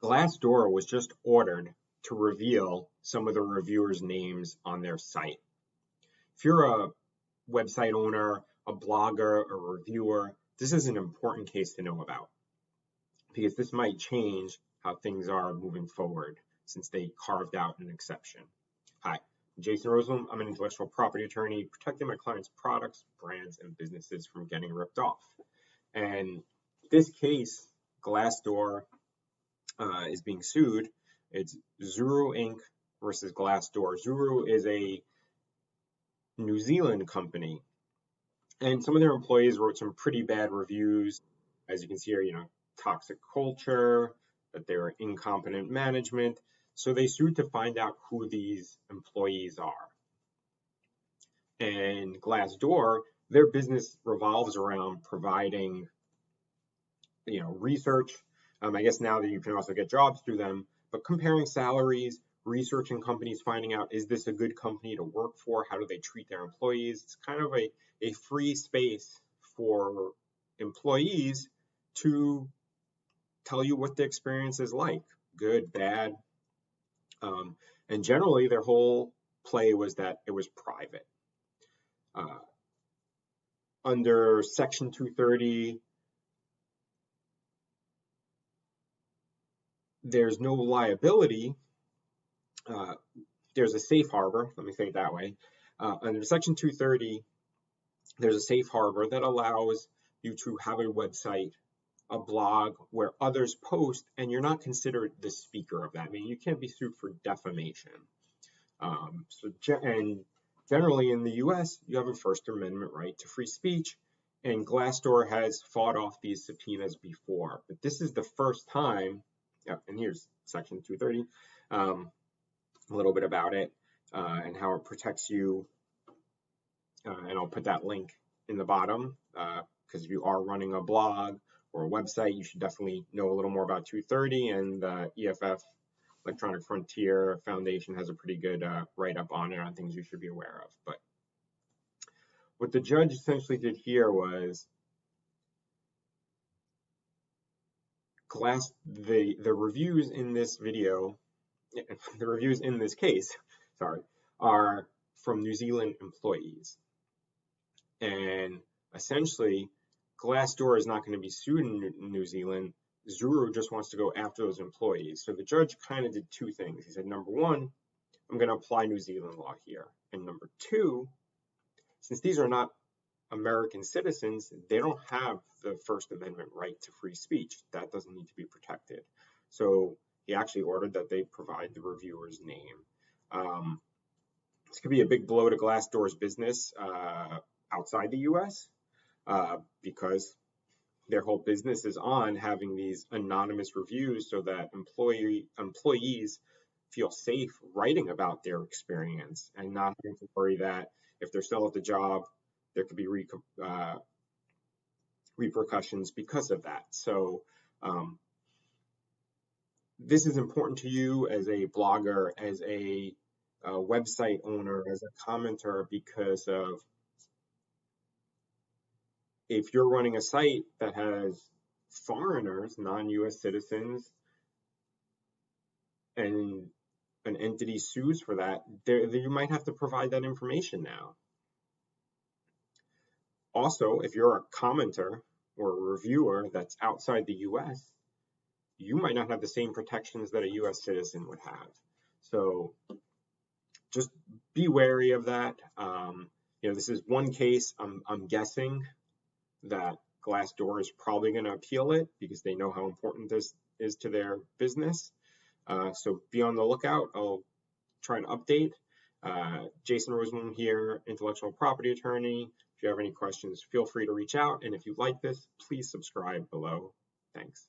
Glassdoor was just ordered to reveal some of the reviewers' names on their site. If you're a website owner, a blogger, a reviewer, this is an important case to know about because this might change how things are moving forward since they carved out an exception. Hi, I'm Jason Rosenblum. I'm an intellectual property attorney protecting my clients' products, brands, and businesses from getting ripped off. And this case, Glassdoor, is being sued. It's Zuru Inc. versus Glassdoor. Zuru is a New Zealand company, and some of their employees wrote some pretty bad reviews. As you can see here, toxic culture, that they were incompetent management. So they sued to find out who these employees are. And Glassdoor, their business revolves around providing, research. I guess now that you can also get jobs through them, but comparing salaries, researching companies, finding out, is this a good company to work for? How do they treat their employees? It's kind of a free space for employees to tell you what the experience is like, good, bad. And generally, their whole play was that it was private. Under Section 230, there's no liability. There's a safe harbor, let me say it that way. Under Section 230, there's a safe harbor that allows you to have a website, a blog where others post, and you're not considered the speaker of that. I mean, you can't be sued for defamation. And generally in the US, you have a First Amendment right to free speech, and Glassdoor has fought off these subpoenas before. But this is the first time, and here's Section 230, a little bit about it and how it protects you. And I'll put that link in the bottom because if you are running a blog or a website, you should definitely know a little more about 230, and the EFF, Electronic Frontier Foundation, has a pretty good write-up on it on things you should be aware of. But what the judge essentially did here was the reviews in this video, the reviews in this case, are from New Zealand employees. And essentially, Glassdoor is not going to be sued in New Zealand. Zuru just wants to go after those employees. So the judge kind of did two things. He said, number one, I'm going to apply New Zealand law here. And number two, since these are not American citizens, they don't have the First Amendment right to free speech. That doesn't need to be protected. So he actually ordered that they provide the reviewer's name. This could be a big blow to Glassdoor's business outside the US because their whole business is on having these anonymous reviews so that employees feel safe writing about their experience and not having to worry that if they're still at the job, there could be repercussions because of that. So this is important to you as a blogger, as a website owner, as a commenter, because of if you're running a site that has foreigners, non-US citizens, and an entity sues for that, you might have to provide that information now. Also, if you're a commenter or a reviewer that's outside the US, you might not have the same protections that a US citizen would have. So just be wary of that. This is one case. I'm guessing that Glassdoor is probably going to appeal it because they know how important this is to their business. So be on the lookout. I'll try and update. Jason Rosenblum here, intellectual property attorney. If you have any questions, feel free to reach out. And if you like this, please subscribe below. Thanks.